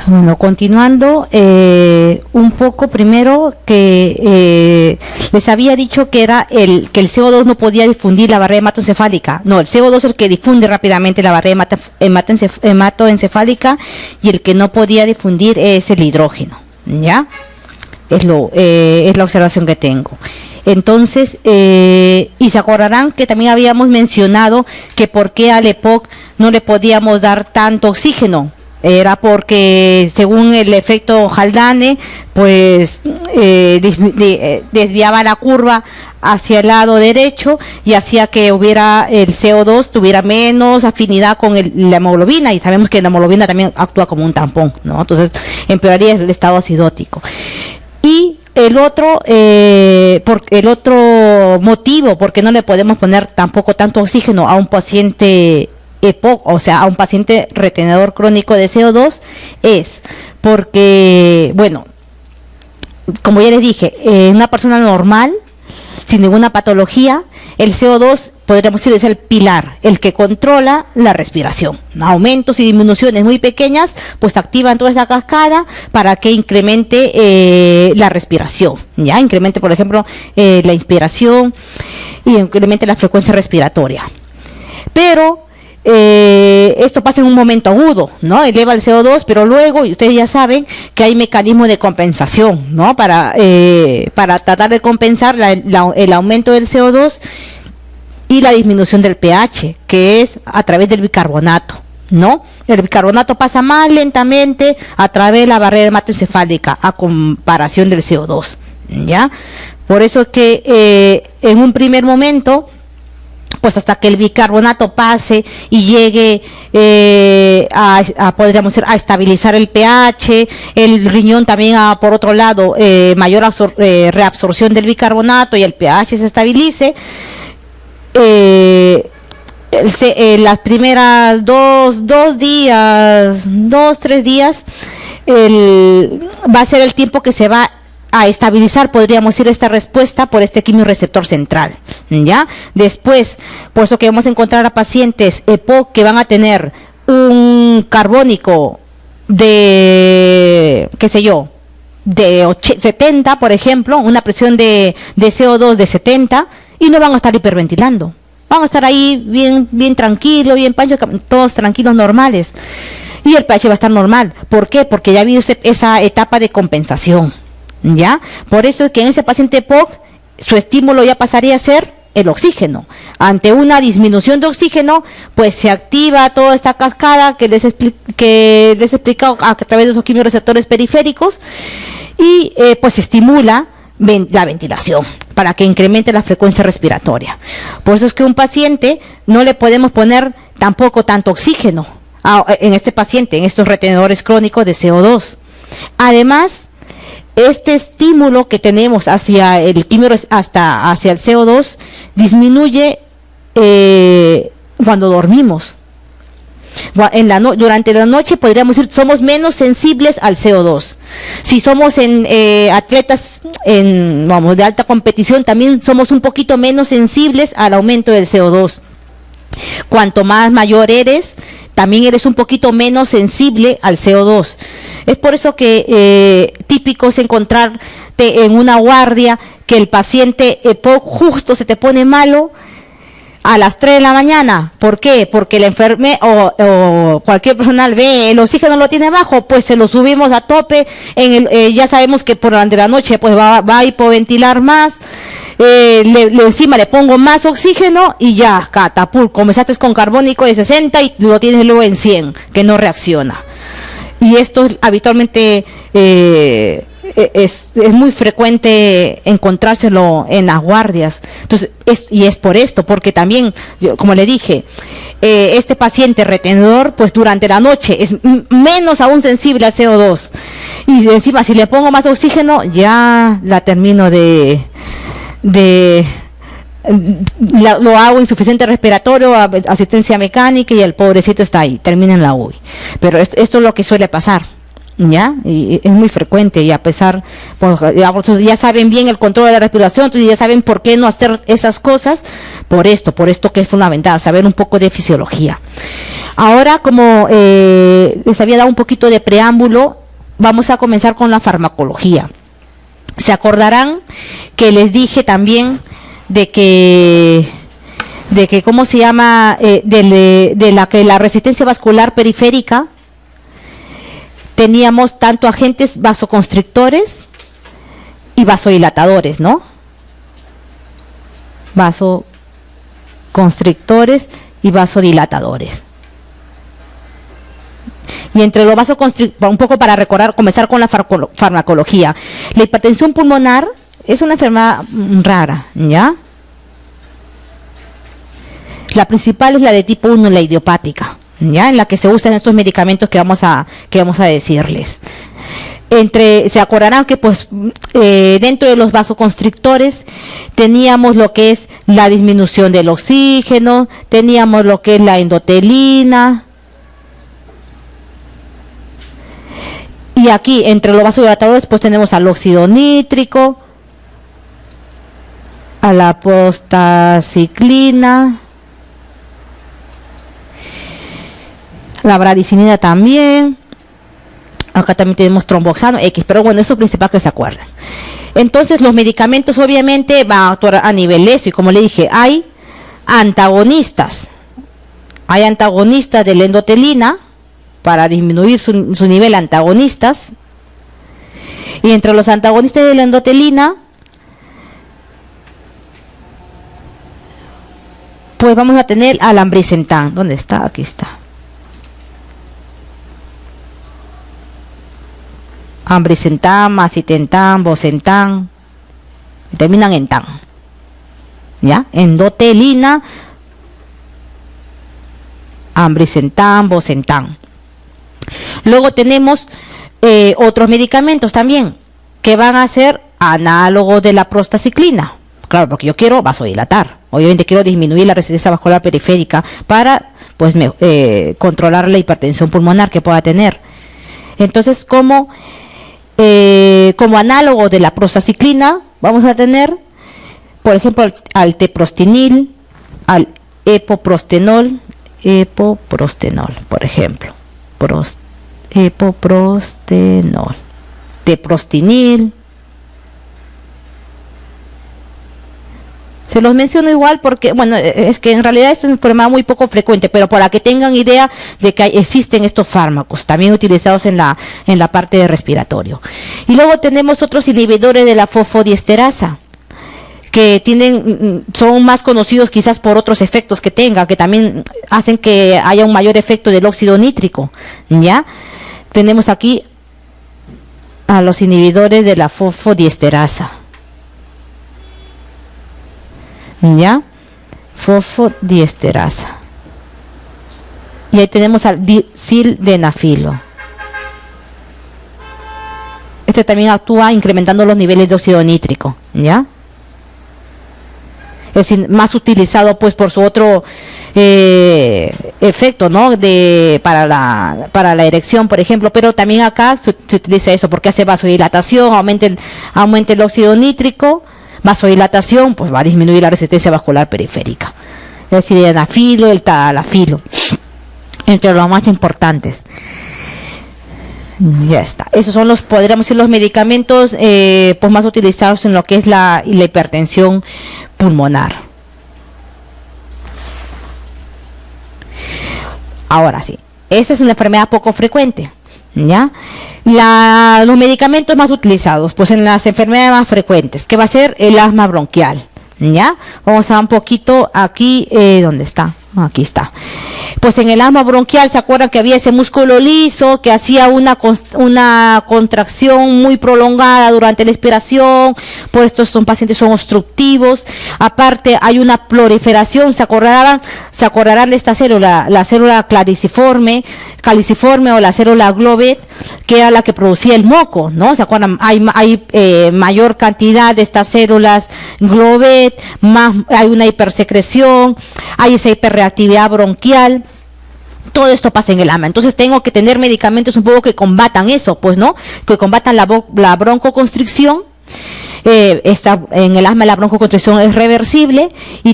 Bueno, continuando, un poco primero que les había dicho que era que el CO2 no podía difundir la barrera hematoencefálica. No, el CO2 es el que difunde rápidamente la barrera hematoencefálica y el que no podía difundir es el hidrógeno, ¿ya? Es la observación que tengo. Entonces, y se acordarán que también habíamos mencionado que por qué al EPOC no le podíamos dar tanto oxígeno. Era porque según el efecto Haldane, pues desviaba la curva hacia el lado derecho y hacía que hubiera el CO2 tuviera menos afinidad con la hemoglobina, y sabemos que la hemoglobina también actúa como un tampón, ¿no? Entonces empeoraría el estado acidótico. Y el otro motivo por qué no le podemos poner tampoco tanto oxígeno a un paciente EPOC, o sea, a un paciente retenedor crónico de CO2, es porque, bueno, como ya les dije, una persona normal, sin ninguna patología, el CO2, podríamos decir, es el pilar, el que controla la respiración. Aumentos y disminuciones muy pequeñas, pues activan toda esa cascada para que incremente la respiración, ¿ya? Incremente, por ejemplo, la inspiración y incremente la frecuencia respiratoria. Pero esto pasa en un momento agudo, ¿no? Eleva el CO2, pero luego, y ustedes ya saben que hay mecanismos de compensación, ¿no? Para tratar de compensar el aumento del CO2 y la disminución del pH, que es a través del bicarbonato, ¿no? El bicarbonato pasa más lentamente a través de la barrera hematoencefálica a comparación del CO2, ¿ya? Por eso es que en un primer momento, pues hasta que el bicarbonato pase y llegue podríamos decir, a estabilizar el pH, el riñón también por otro lado, mayor reabsorción del bicarbonato y el pH se estabilice, las primeras dos, tres días, va a ser el tiempo que se va a estabilizar, podríamos decir, esta respuesta por este quimiorreceptor central, ¿ya? Después, por eso que vamos a encontrar a pacientes EPOC que van a tener un carbónico de, qué sé yo, de 70, por ejemplo, una presión de CO2 de 70, y no van a estar hiperventilando. Van a estar ahí bien tranquilos, bien panchos, todos tranquilos, normales. Y el pH va a estar normal. ¿Por qué? Porque ya ha habido esa etapa de compensación, ¿ya? Por eso es que en ese paciente EPOC su estímulo ya pasaría a ser el oxígeno. Ante una disminución de oxígeno, pues se activa toda esta cascada que les he explicado a través de esos quimiorreceptores periféricos, y pues se estimula la ventilación para que incremente la frecuencia respiratoria. Por eso es que a un paciente no le podemos poner tampoco tanto oxígeno en este paciente, en estos retenedores crónicos de CO2. Además, este estímulo que tenemos hacia el hacia el CO2 disminuye cuando dormimos. Durante la noche podríamos decir somos menos sensibles al CO2. Si somos atletas de alta competición, también somos un poquito menos sensibles al aumento del CO2. Cuanto más mayor eres, también eres un poquito menos sensible al CO2. Es por eso que típico es encontrarte en una guardia que el paciente EPOC justo se te pone malo a las 3 de la mañana. ¿Por qué? Porque el enferme o cualquier personal ve el oxígeno lo tiene bajo, pues se lo subimos a tope. Ya sabemos que por durante la noche pues va a hipoventilar más. Encima le pongo más oxígeno y ya, catapult, comenzaste con carbónico de 60 y lo tienes luego en 100, que no reacciona. Y esto habitualmente es muy frecuente encontrárselo en las guardias. Entonces, es por esto, porque también, como le dije, este paciente retenedor, pues durante la noche es menos aún sensible al CO2. Y encima, si le pongo más oxígeno, ya la termino lo hago insuficiente respiratorio, asistencia mecánica, y el pobrecito está ahí, termina en la UBI. Pero esto es lo que suele pasar. ¿ya? Y es muy frecuente, y a pesar, pues, ya saben bien el control de la respiración, entonces ya saben por qué no hacer esas cosas, por esto que es fundamental, saber un poco de fisiología. Ahora, como les había dado un poquito de preámbulo, vamos a comenzar con la farmacología. Se acordarán que les dije también de que ¿cómo se llama? De la resistencia vascular periférica, teníamos tanto agentes vasoconstrictores y vasodilatadores, ¿no? Vasoconstrictores y vasodilatadores. Y entre los vasoconstrictores, un poco para recordar, comenzar con la farmacología. La hipertensión pulmonar es una enfermedad rara, ¿ya? La principal es la de tipo 1, la idiopática, ¿ya? En la que se usan estos medicamentos que vamos a decirles. Se acordarán que pues dentro de los vasoconstrictores teníamos lo que es la disminución del oxígeno, teníamos lo que es la endotelina, y aquí entre los vasodilatadores pues tenemos al óxido nítrico, a la prostaciclina, la bradicinina también. Acá también tenemos tromboxano X, pero bueno, eso es principal que se acuerden. Entonces los medicamentos obviamente van a actuar a nivel eso, y como le dije, hay antagonistas. Hay antagonistas de la endotelina para disminuir su nivel, antagonistas. Y entre los antagonistas de la endotelina, pues vamos a tener al ambrisentan. ¿Dónde está? Aquí está. Ambrisentan, macitentan, bosentan, terminan en tan, ¿ya? Endotelina, ambrisentan, bosentan. Luego tenemos otros medicamentos también que van a ser análogos de la prostaciclina. Claro, porque yo quiero vasodilatar, obviamente quiero disminuir la resistencia vascular periférica para pues controlar la hipertensión pulmonar que pueda tener. Entonces, como análogo de la prostaciclina, vamos a tener, por ejemplo, al teprostinil, al epoprostenol, por ejemplo, epoprostenol, teprostinil. Se los menciono igual porque, bueno, es que en realidad esto es un problema muy poco frecuente, pero para que tengan idea de que existen estos fármacos, también utilizados en la parte de respiratorio. Y luego tenemos otros inhibidores de la fosfodiesterasa, que son más conocidos quizás por otros efectos que tengan, que también hacen que haya un mayor efecto del óxido nítrico, ¿ya? Tenemos aquí a los inhibidores de la fosfodiesterasa. ¿Ya? Fosfodiesterasa. Y ahí tenemos al sildenafilo. Este también actúa incrementando los niveles de óxido nítrico, ¿ya? Es decir, más utilizado pues por su otro efecto, ¿no? Para la erección, por ejemplo, pero también acá se utiliza eso porque hace vasodilatación, aumenta el óxido nítrico. Vasodilatación, pues va a disminuir la resistencia vascular periférica. Es decir, el anafilo, el tadalafilo, entre los más importantes. Ya está. Esos son podríamos decir, los medicamentos pues más utilizados en lo que es la hipertensión pulmonar. Ahora sí, esa es una enfermedad poco frecuente, ¿ya? Los medicamentos más utilizados, pues en las enfermedades más frecuentes, que va a ser el asma bronquial, ¿ya? Vamos a un poquito aquí, ¿dónde está? Aquí está. Pues en el asma bronquial, ¿se acuerdan que había ese músculo liso que hacía una contracción muy prolongada durante la expiración? Por esto estos pacientes son obstructivos. Aparte hay una proliferación, ¿se acordarán de esta célula? La célula caliciforme o la célula globet, que era la que producía el moco, ¿no? ¿Se acuerdan? Hay mayor cantidad de estas células globet, hay una hipersecreción, hay esa hiperreactividad bronquial. Todo esto pasa en el asma, entonces tengo que tener medicamentos un poco que combatan eso, pues, ¿no? Que combatan la broncoconstricción. En el asma la broncoconstricción es reversible y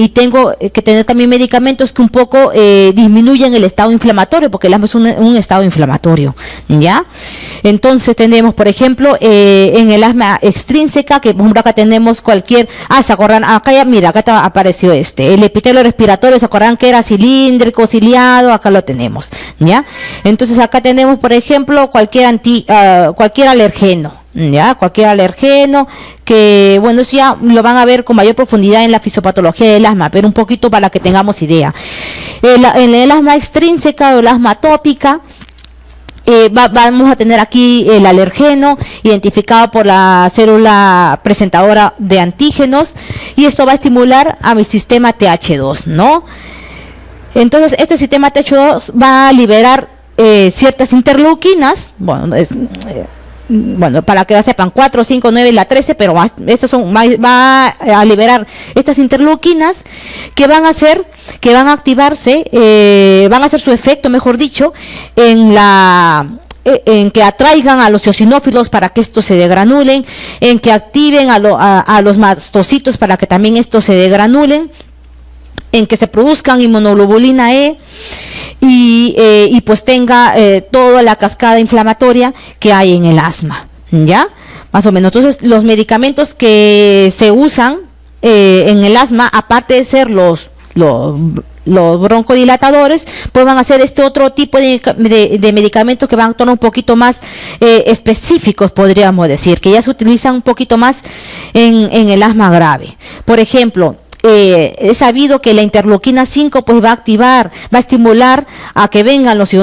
tengo que tener también medicamentos que un poco disminuyen el estado inflamatorio, porque el asma es un estado inflamatorio, ¿ya? Entonces tenemos, por ejemplo, en el asma extrínseca, que por ejemplo acá tenemos cualquier, se acordan, acá ya, mira, acá apareció el epitelio respiratorio, se acordan que era cilíndrico, ciliado, acá lo tenemos, ¿ya? Entonces acá tenemos, por ejemplo, cualquier alergeno, ya, cualquier alergeno, que bueno, eso ya lo van a ver con mayor profundidad en la fisiopatología del asma, pero un poquito para que tengamos idea. En el asma extrínseca o el asma atópica, vamos a tener aquí el alergeno identificado por la célula presentadora de antígenos, y esto va a estimular a mi sistema TH2, ¿no? Entonces este sistema TH2 va a liberar ciertas interleuquinas, bueno, para que sepan, 4, 5, 9 y la 13, pero va a liberar estas interleuquinas que van a activarse, van a hacer su efecto, mejor dicho, en que atraigan a los eosinófilos para que estos se degranulen, en que activen a los mastocitos para que también estos se degranulen, en que se produzcan inmunoglobulina E, y pues tenga toda la cascada inflamatoria que hay en el asma, ¿ya? Más o menos. Entonces, los medicamentos que se usan en el asma, aparte de ser los broncodilatadores, pues van a ser este otro tipo de medicamentos que van a actuar un poquito más específicos, podríamos decir, que ya se utilizan un poquito más en el asma grave. Por ejemplo, es sabido que la interleuquina 5 pues va a estimular a que vengan los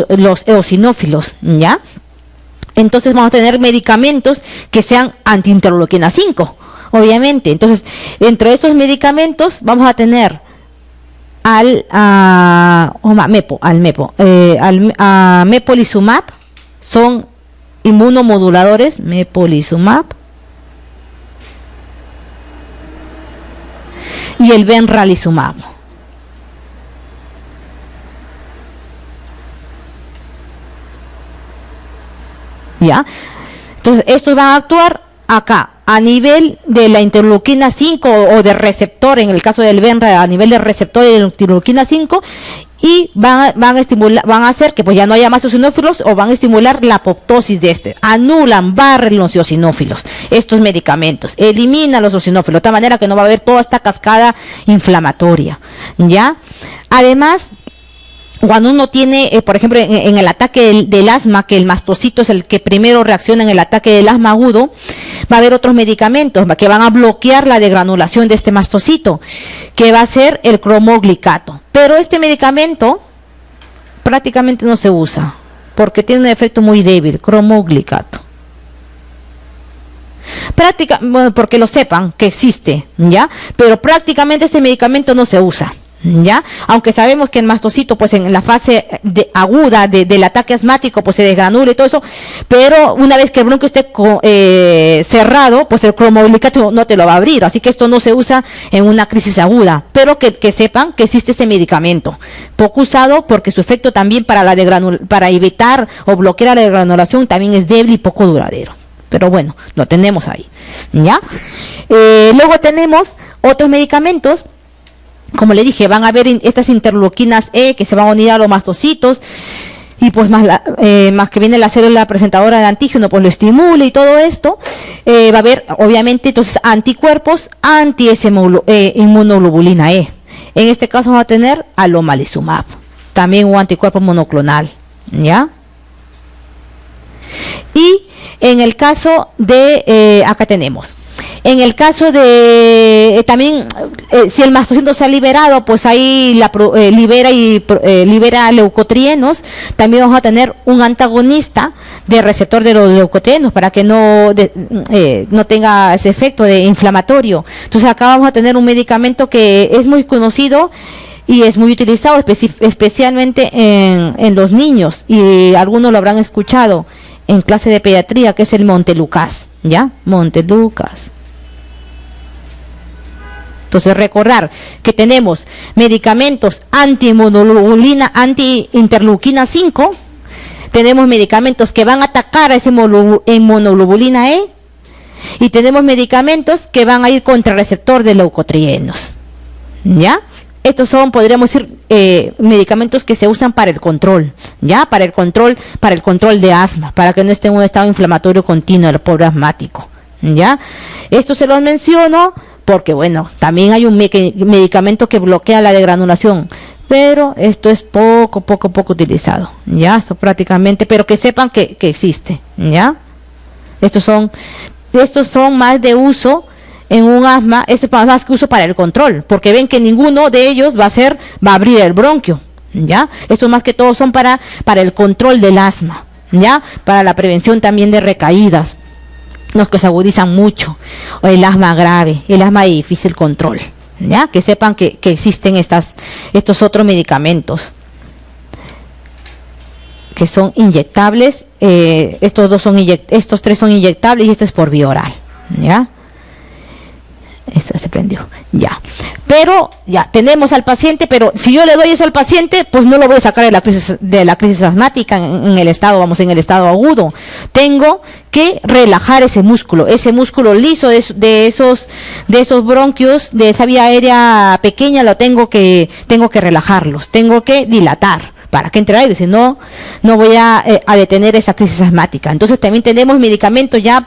eosinófilos, ¿ya? Entonces vamos a tener medicamentos que sean anti-interleuquina 5, obviamente. Entonces, dentro de estos medicamentos vamos a tener a mepolizumab, son inmunomoduladores, mepolizumab, y el benralizumab. ¿Ya? Entonces, estos van a actuar acá, a nivel de la interleuquina 5 o de receptor, en el caso del benra, a nivel de receptor de la interleuquina 5, y van a hacer que pues ya no haya más eosinófilos, o van a estimular la apoptosis de anulan, barren los eosinófilos, estos medicamentos, eliminan los eosinófilos, de tal manera que no va a haber toda esta cascada inflamatoria, ¿ya? Además, cuando uno tiene, por ejemplo, en el ataque del asma, que el mastocito es el que primero reacciona en el ataque del asma agudo, va a haber otros medicamentos que van a bloquear la degranulación de este mastocito, que va a ser el cromoglicato. Pero este medicamento prácticamente no se usa, porque tiene un efecto muy débil, cromoglicato. Bueno, porque lo sepan que existe, ¿ya? Pero prácticamente este medicamento no se usa, ¿ya? Aunque sabemos que el mastocito pues en la fase aguda del ataque asmático pues se desgranula y todo eso, pero una vez que el bronquio esté cerrado, pues el cromoglicato no te lo va a abrir, así que esto no se usa en una crisis aguda, pero que sepan que existe este medicamento, poco usado porque su efecto también para evitar o bloquear la degranulación también es débil y poco duradero, pero bueno, lo tenemos ahí, ¿ya? Luego tenemos otros medicamentos. Como le dije, van a haber estas interleuquinas E que se van a unir a los mastocitos, y pues más que viene la célula presentadora de antígeno, pues lo estimula y todo esto. Va a haber, obviamente, entonces anticuerpos anti inmunoglobulina E. En este caso vamos a tener alomalizumab, también un anticuerpo monoclonal, ¿ya? Y en el caso de, acá tenemos, en el caso de también, si el mastocito se ha liberado, pues ahí libera leucotrienos. También vamos a tener un antagonista de receptor de los leucotrienos para que no tenga ese efecto de inflamatorio. Entonces acá vamos a tener un medicamento que es muy conocido y es muy utilizado especialmente en los niños, y algunos lo habrán escuchado en clase de pediatría, que es el Montelukast, ¿ya? Montelukast. Entonces recordar que tenemos medicamentos anti-interleuquina 5, tenemos medicamentos que van a atacar a ese inmunoglobulina E, y tenemos medicamentos que van a ir contra el receptor de leucotrienos, ¿ya? Estos son, podríamos decir, medicamentos que se usan para el control, ¿ya? Para el control de asma, para que no esté en un estado inflamatorio continuo el pobre asmático, ¿ya? Esto se los menciono porque, bueno, también hay un medicamento que bloquea la degranulación, pero esto es poco utilizado, ¿ya? Esto prácticamente, pero que sepan que existe, ¿ya? Estos son más de uso en un asma, esto es más que uso para el control, porque ven que ninguno de ellos va a abrir el bronquio, ¿ya? Estos más que todo son para el control del asma, ¿ya? Para la prevención también de recaídas, los que se agudizan mucho, o el asma grave, el asma de difícil control, ¿ya? Que sepan que existen estos otros medicamentos que son inyectables. Estos tres son inyectables y este es por vía oral, ¿ya? Esta se prendió, ya. Pero ya tenemos al paciente, pero si yo le doy eso al paciente, pues no lo voy a sacar de la crisis asmática en el estado agudo. Tengo que relajar ese músculo liso de esos bronquios, de esa vía aérea pequeña, tengo que relajarlos, tengo que dilatar para que entre aire, si no, no voy a detener esa crisis asmática. Entonces también tenemos medicamentos ya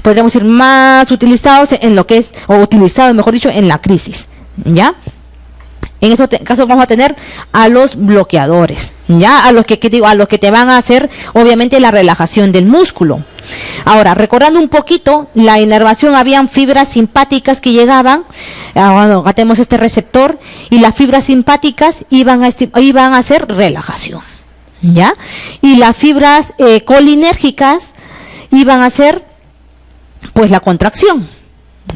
podríamos decir, más utilizados en lo que es, o utilizados, mejor dicho, en la crisis, ¿ya? En estos casos vamos a tener a los bloqueadores, ¿ya? A los que te van a hacer, obviamente, la relajación del músculo. Ahora, recordando un poquito, la inervación, habían fibras simpáticas que llegaban, bueno, acá tenemos este receptor, y las fibras simpáticas iban a hacer relajación, ¿ya? Y las fibras colinérgicas iban a hacer, pues, la contracción,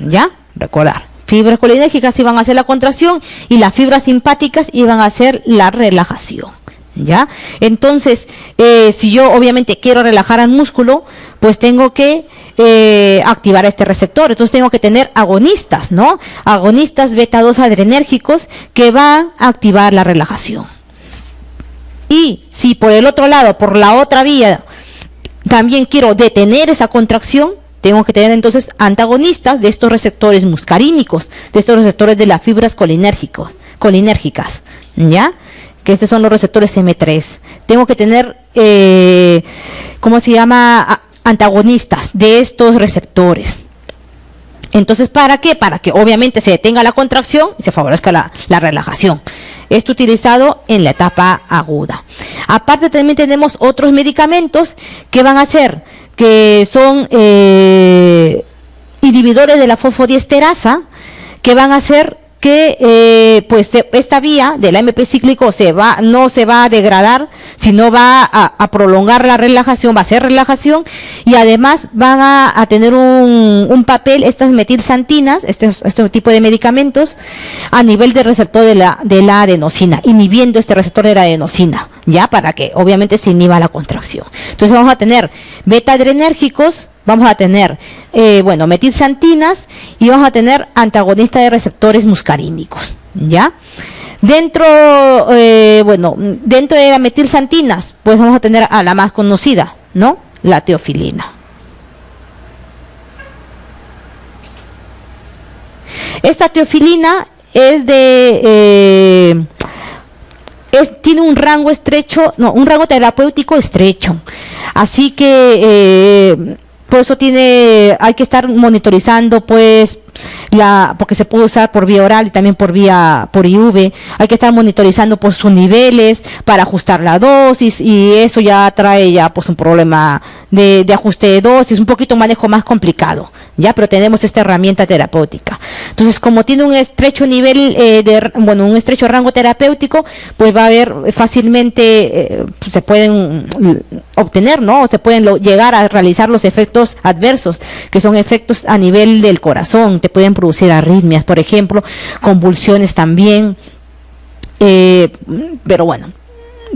¿ya? Recordar, fibras colinérgicas iban a hacer la contracción y las fibras simpáticas iban a hacer la relajación, ¿ya? Entonces, si yo obviamente quiero relajar al músculo, pues tengo que activar este receptor. Entonces tengo que tener agonistas, ¿no? Agonistas beta 2 adrenérgicos que van a activar la relajación. Y si por el otro lado, por la otra vía, también quiero detener esa contracción, tengo que tener entonces antagonistas de estos receptores muscarínicos, de estos receptores de las fibras colinérgicas, ¿ya? Que estos son los receptores M3. Tengo que tener, ¿cómo se llama? Antagonistas de estos receptores. Entonces, ¿para qué? Para que obviamente se detenga la contracción y se favorezca la relajación. Esto utilizado en la etapa aguda. Aparte, también tenemos otros medicamentos que van a ser, que son inhibidores de la fosfodiesterasa, que van a hacer que pues esta vía del AMP cíclico no se va a degradar, sino va a prolongar la relajación, va a hacer relajación, y además van a tener un papel, estas metilsantinas, este tipo de medicamentos, a nivel del receptor de la adenosina, inhibiendo este receptor de la adenosina, ya, para que obviamente se inhiba la contracción. Entonces vamos a tener beta adrenérgicos, vamos a tener, metilsantinas, y vamos a tener antagonistas de receptores muscarínicos, ¿ya? Dentro de las metilsantinas, pues vamos a tener a la más conocida, ¿no? La teofilina. Esta teofilina tiene un rango terapéutico estrecho, así que por eso hay que estar monitorizando, pues, porque se puede usar por vía oral y también por IV. Hay que estar monitorizando, pues, sus niveles para ajustar la dosis, y eso ya trae pues un problema de ajuste de dosis, un poquito manejo más complicado, ya, pero tenemos esta herramienta terapéutica. Entonces, como tiene un estrecho nivel un estrecho rango terapéutico, pues va a haber fácilmente, se pueden obtener, ¿no? Se pueden llegar a realizar los efectos adversos, que son efectos a nivel del corazón. Te pueden producir arritmias, por ejemplo, convulsiones también, pero bueno,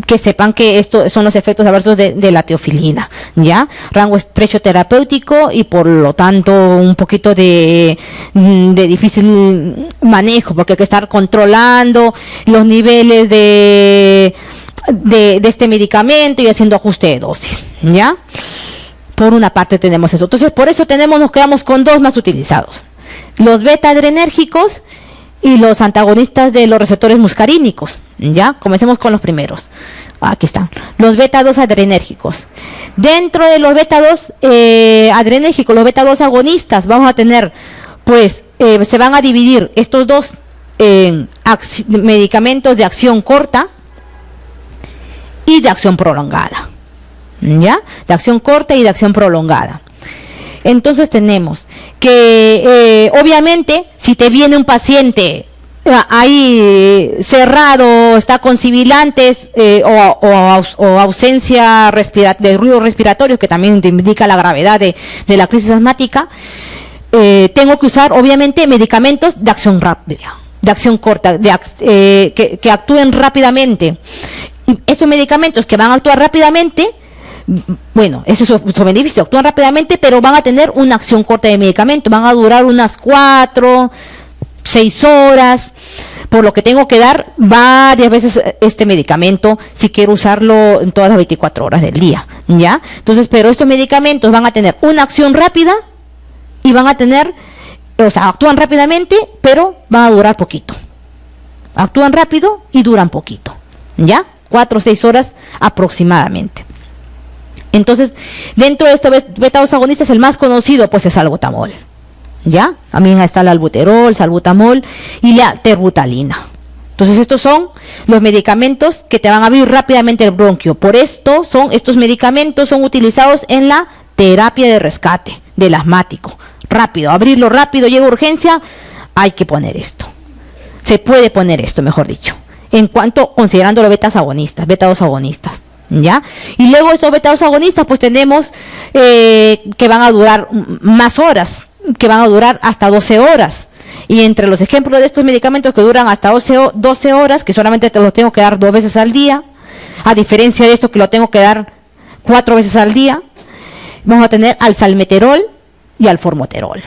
que sepan que estos son los efectos adversos de la teofilina, ¿ya? Rango estrecho terapéutico y por lo tanto un poquito de difícil manejo, porque hay que estar controlando los niveles de este medicamento y haciendo ajuste de dosis, ¿ya? Por una parte tenemos eso. Entonces, por eso nos quedamos con dos más utilizados. Los beta-adrenérgicos y los antagonistas de los receptores muscarínicos, ¿ya? Comencemos con los primeros. Aquí están. Los beta-2 adrenérgicos. Dentro de los beta-2 adrenérgicos, los beta-2 agonistas, vamos a tener, pues, se van a dividir estos dos en medicamentos de acción corta y de acción prolongada, ¿ya? De acción corta y de acción prolongada. Entonces tenemos que, obviamente, si te viene un paciente ahí cerrado, está con sibilantes o ausencia de ruido respiratorio, que también te indica la gravedad de la crisis asmática, tengo que usar, obviamente, medicamentos de acción rápida, de acción corta, que actúen rápidamente. Y estos medicamentos que van a actuar rápidamente, bueno, ese es su beneficio, actúan rápidamente, pero van a tener una acción corta de medicamento, van a durar unas 4, 6 horas, por lo que tengo que dar varias veces este medicamento si quiero usarlo en todas las 24 horas del día, ¿ya? Entonces, pero estos medicamentos van a tener una acción rápida y van a tener, o sea, actúan rápidamente, pero van a durar poquito. Actúan rápido y duran poquito, ¿ya? 4 o 6 horas aproximadamente. Entonces, dentro de estos beta-2 agonistas, el más conocido, pues, es salbutamol, ¿ya? También está el albuterol, salbutamol y la terbutalina. Entonces, estos son los medicamentos que te van a abrir rápidamente el bronquio. Por esto, estos medicamentos son utilizados en la terapia de rescate del asmático. Rápido, abrirlo rápido, llega urgencia, hay que poner esto. Se puede poner esto, mejor dicho, en cuanto considerando los beta-2 agonistas, ¿ya? Y luego estos beta-2 agonistas, pues tenemos que van a durar más horas, que van a durar hasta 12 horas. Y entre los ejemplos de estos medicamentos que duran hasta 12 horas, que solamente te los tengo que dar 2 veces al día, a diferencia de esto que lo tengo que dar 4 veces al día, vamos a tener al salmeterol y al formoterol,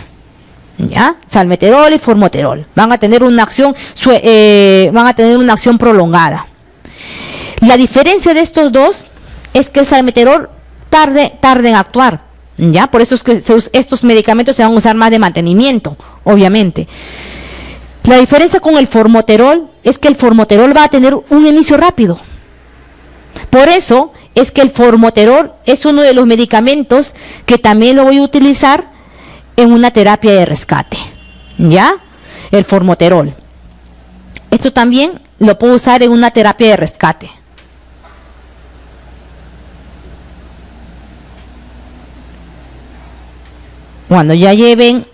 ¿ya? Salmeterol y formoterol van a tener una acción prolongada. La diferencia de estos dos es que el salmeterol tarde en actuar, ¿ya? Por eso es que estos medicamentos se van a usar más de mantenimiento, obviamente. La diferencia con el formoterol es que el formoterol va a tener un inicio rápido. Por eso es que el formoterol es uno de los medicamentos que también lo voy a utilizar en una terapia de rescate, ¿ya? El formoterol. Esto también lo puedo usar en una terapia de rescate. Cuando ya lleven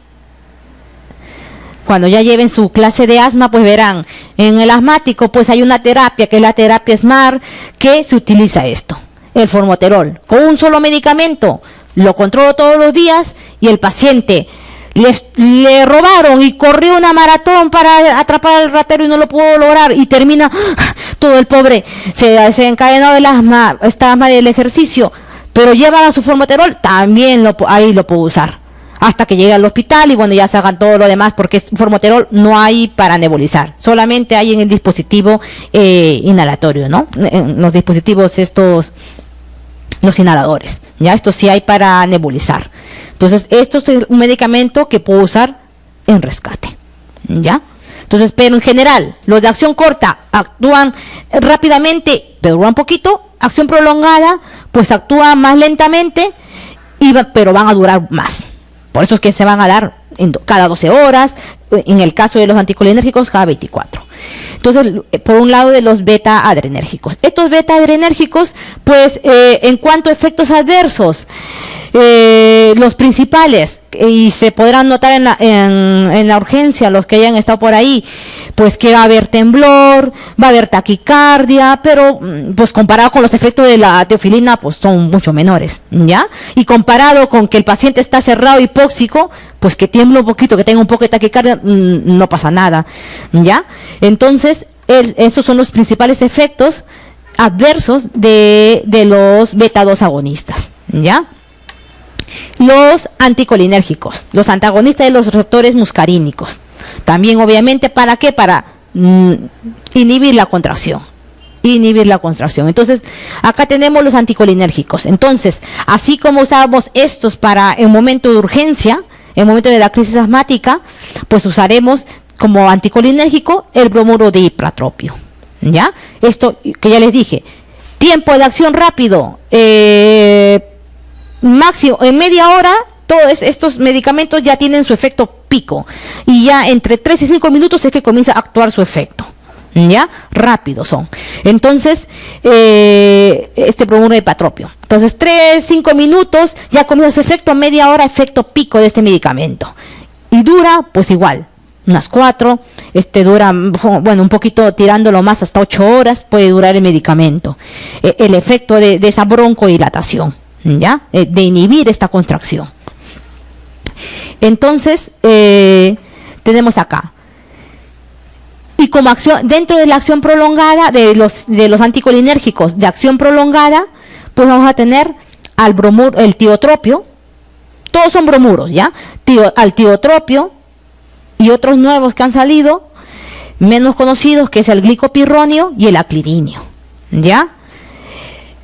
su clase de asma, pues verán, en el asmático pues hay una terapia, que es la terapia SMART, que se utiliza esto, el formoterol. Con un solo medicamento, lo controlo todos los días y el paciente le robaron y corrió una maratón para atrapar al ratero y no lo pudo lograr y termina todo el pobre, se encadenó el asma, esta asma del ejercicio, pero llevan a su formoterol, también ahí lo puedo usar hasta que llegue al hospital y bueno, ya se hagan todo lo demás, porque formoterol no hay para nebulizar, solamente hay en el dispositivo inhalatorio, ¿no? En los dispositivos estos, los inhaladores, ya esto sí hay para nebulizar. Entonces, esto es un medicamento que puedo usar en rescate, ¿ya? Entonces, pero en general, los de acción corta actúan rápidamente, pero duran poquito. Acción prolongada, pues actúan más lentamente, pero van a durar más. Por eso es que se van a dar cada 12 horas, en el caso de los anticolinérgicos, cada 24. Entonces, por un lado de los beta-adrenérgicos. Estos beta-adrenérgicos, pues, en cuanto a efectos adversos, los principales, y se podrán notar en la urgencia, los que hayan estado por ahí, pues que va a haber temblor, va a haber taquicardia, pero pues comparado con los efectos de la teofilina, pues son mucho menores, ¿ya? Y comparado con que el paciente está cerrado hipóxico, pues que tiembla un poquito, que tenga un poco de taquicardia, no pasa nada, ¿ya? Entonces, esos son los principales efectos adversos de los beta-2 agonistas, ¿ya? Los anticolinérgicos, los antagonistas de los receptores muscarínicos. También, obviamente, ¿para qué? Para inhibir la contracción. Entonces, acá tenemos los anticolinérgicos. Entonces, así como usábamos estos para el momento de urgencia, en el momento de la crisis asmática, pues usaremos como anticolinérgico el bromuro de ipratropio, ¿ya? Esto que ya les dije, tiempo de acción rápido, máximo, en media hora, todos estos medicamentos ya tienen su efecto pico, y ya entre 3 y 5 minutos es que comienza a actuar su efecto, ¿ya? Rápidos son. Entonces, este bromuro de ipratropio. Entonces, 3, 5 minutos, ya comienza su efecto, a media hora, efecto pico de este medicamento. Y dura, pues igual, unas 4, dura, bueno, un poquito tirándolo más, hasta 8 horas puede durar el medicamento. El efecto de esa broncodilatación, ¿ya? De inhibir esta contracción. Entonces, tenemos acá. Y como acción, dentro de la acción prolongada, de los anticolinérgicos de acción prolongada, pues vamos a tener al bromuro, el tiotropio, todos son bromuros, ¿ya? Al tiotropio y otros nuevos que han salido, menos conocidos, que es el glicopirronio y el aclirinio, ¿ya?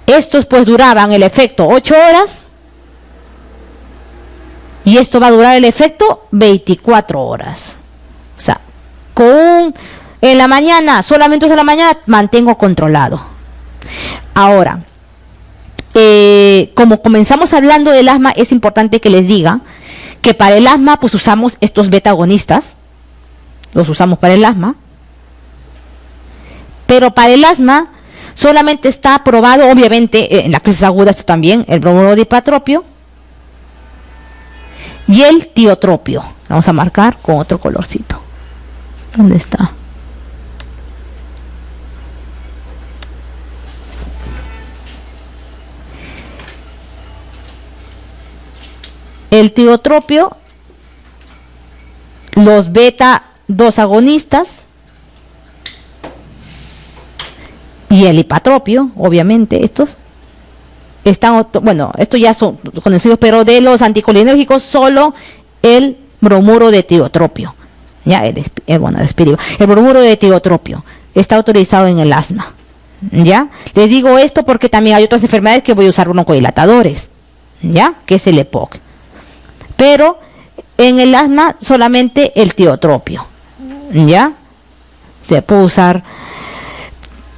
Estos pues duraban el efecto 8 horas y esto va a durar el efecto 24 horas. O sea, en la mañana, solamente en la mañana mantengo controlado. Ahora, como comenzamos hablando del asma, es importante que les diga que para el asma pues usamos estos beta agonistas, los usamos para el asma, pero para el asma solamente está aprobado, obviamente, en la crisis aguda esto también, el bromuro de ipratropio y el tiotropio. Vamos a marcar con otro colorcito. ¿Dónde está? El tiotropio, los beta-2 agonistas y el ipratropio, obviamente estos están, bueno, estos ya son conocidos, pero de los anticolinérgicos solo el bromuro de tiotropio, ya el bromuro de tiotropio está autorizado en el asma, ya. Les digo esto porque también hay otras enfermedades que voy a usar broncodilatadores, ya, que es el EPOC. Pero en el asma solamente el tiotropio, ¿ya? Se puede usar,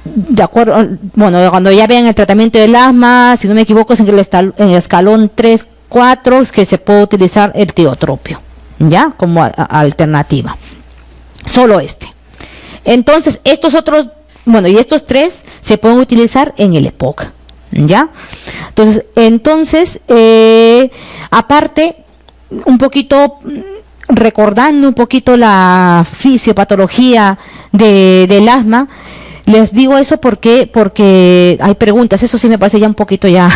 de acuerdo, bueno, cuando ya vean el tratamiento del asma, si no me equivoco, es en el escalón 3, 4, es que se puede utilizar el tiotropio, ¿ya? Como alternativa. Solo este. Entonces, estos otros, bueno, y estos 3 se pueden utilizar en el EPOC, ¿ya? Entonces, aparte, un poquito recordando un poquito la fisiopatología del asma, les digo eso porque hay preguntas, eso sí me parece ya un poquito ya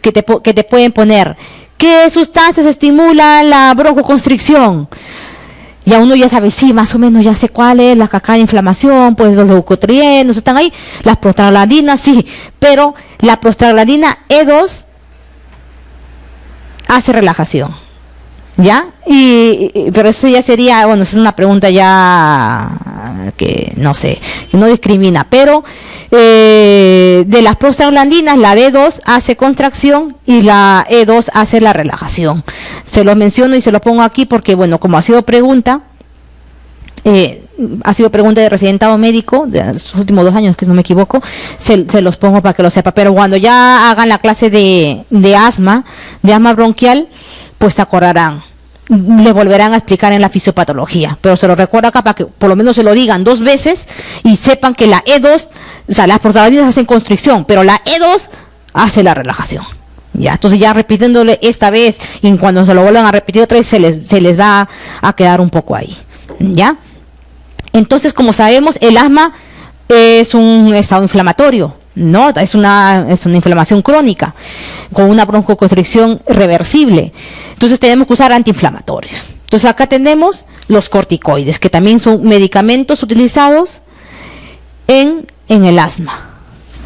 que te pueden poner, ¿qué sustancias estimulan la broncoconstricción? Ya uno ya sabe, sí, más o menos ya sé cuál es, la cascada de inflamación, pues los leucotrienos están ahí, las prostaglandinas, sí, pero la prostaglandina E2 hace relajación, ¿ya? Pero eso ya sería, bueno, es una pregunta ya que no sé, que no discrimina, pero de las prostaglandinas, la D2 hace contracción y la E2 hace la relajación. Se los menciono y se los pongo aquí porque, bueno, como ha sido pregunta de residentado médico de los últimos 2 años, que no me equivoco, se los pongo para que lo sepa. Pero cuando ya hagan la clase de asma bronquial, pues se acordarán, le volverán a explicar en la fisiopatología, pero se lo recuerdo acá para que por lo menos se lo digan 2 veces y sepan que la E2, o sea, las prostaglandinas hacen constricción, pero la E2 hace la relajación. Ya, entonces ya repitiéndole esta vez y cuando se lo vuelvan a repetir otra vez se les va a quedar un poco ahí, ¿ya? Entonces, como sabemos, el asma es un estado inflamatorio, ¿no? Es una inflamación crónica con una broncoconstricción reversible. Entonces tenemos que usar antiinflamatorios. Entonces acá tenemos los corticoides, que también son medicamentos utilizados en el asma,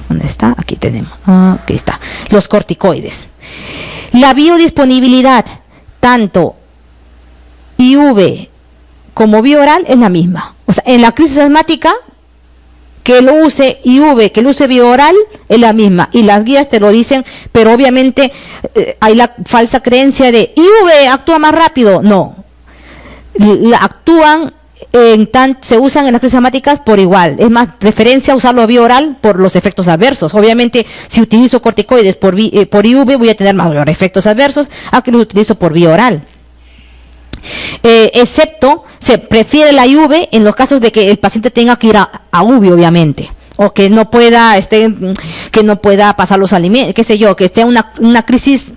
¿Dónde está? Aquí tenemos. Aquí está. Los corticoides. La biodisponibilidad, tanto IV como vía oral, es la misma. O sea, en la crisis asmática, que lo use IV, que lo use vía oral, es la misma. Y las guías te lo dicen, pero obviamente hay la falsa creencia de IV actúa más rápido. No. Actúan se usan en las crisis asmáticas por igual. Es más preferencia usarlo vía oral por los efectos adversos. Obviamente, si utilizo corticoides por IV, voy a tener mayores efectos adversos a que los utilizo por vía oral. Excepto, se prefiere la IV en los casos de que el paciente tenga que ir a UVI, obviamente, o que no pueda pasar los alimentos, qué sé yo, que esté una crisis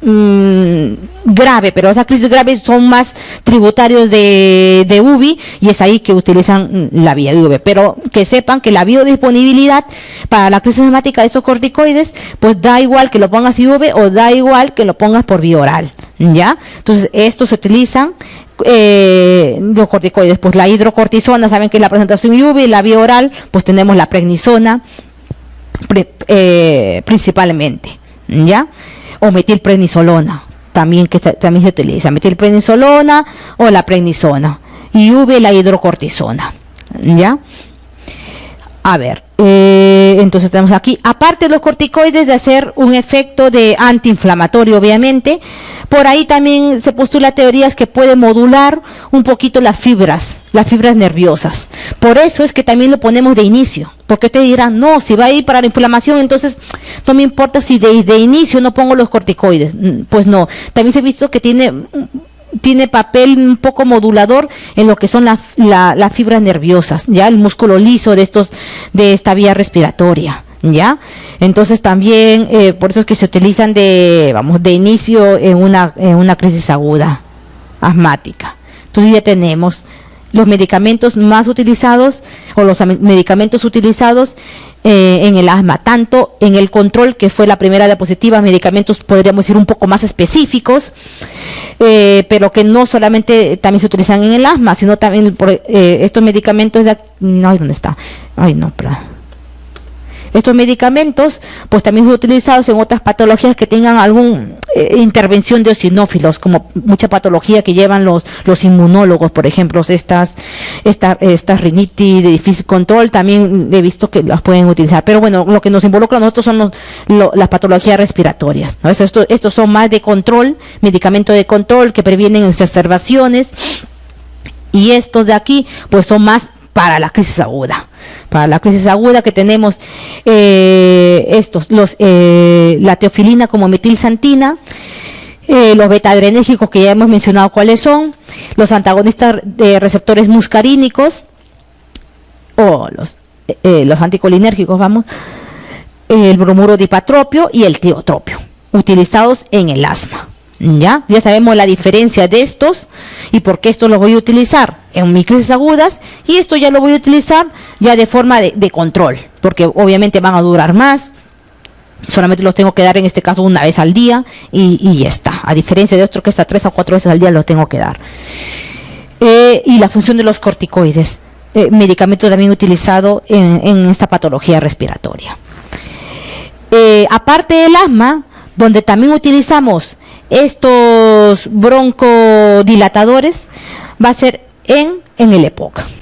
grave, pero esas crisis graves son más tributarios de UVI, y es ahí que utilizan la vía IV. Pero que sepan que la biodisponibilidad para la crisis asmática de esos corticoides, pues da igual que lo pongas IV o da igual que lo pongas por vía oral, ¿ya? Entonces, estos se utilizan los corticoides, pues la hidrocortisona, saben que es la presentación IV, la vía oral, pues tenemos la prednisona principalmente, ¿ya? O metilprednisolona, también también se utiliza, metilprednisolona o la prednisona, y IV la hidrocortisona, ¿ya? A ver, entonces tenemos aquí, aparte de los corticoides de hacer un efecto de antiinflamatorio, obviamente, por ahí también se postula teorías que puede modular un poquito las fibras nerviosas. Por eso es que también lo ponemos de inicio, porque ustedes dirán, no, si va a ir para la inflamación, entonces no me importa si de inicio no pongo los corticoides. Pues no, también se ha visto que tiene papel un poco modulador en lo que son las fibras nerviosas, ya el músculo liso de esta vía respiratoria, ya. Entonces también por eso es que se utilizan de inicio en una crisis aguda asmática. Entonces ya tenemos los medicamentos más utilizados, o los medicamentos utilizados en el asma, tanto en el control, que fue la primera diapositiva, medicamentos podríamos decir un poco más específicos, pero que no solamente también se utilizan en el asma, sino también por estos medicamentos ¿dónde está? Estos medicamentos pues también son utilizados en otras patologías que tengan alguna intervención de eosinófilos, como mucha patología que llevan los inmunólogos, por ejemplo, estas rinitis de difícil control, también he visto que las pueden utilizar. Pero bueno, lo que nos involucra a nosotros son las patologías respiratorias, ¿no? Estos son más de control, medicamentos de control que previenen exacerbaciones, y estos de aquí pues son más para la crisis aguda. Para la crisis aguda que tenemos la teofilina como metilsantina, los beta-adrenérgicos que ya hemos mencionado cuáles son, los antagonistas de receptores muscarínicos, o los anticolinérgicos, el bromuro dipatropio y el tiotropio, utilizados en el asma. Ya sabemos la diferencia de estos y por qué estos los voy a utilizar en mis crisis agudas, y esto ya lo voy a utilizar ya de forma de control, porque obviamente van a durar más. Solamente los tengo que dar en este caso una vez al día y ya está, a diferencia de otro que está 3 o 4 veces al día los tengo que dar. Y la función de los corticoides, medicamento también utilizado en esta patología respiratoria. Aparte del asma, donde también utilizamos estos broncodilatadores, va a ser en el EPOC.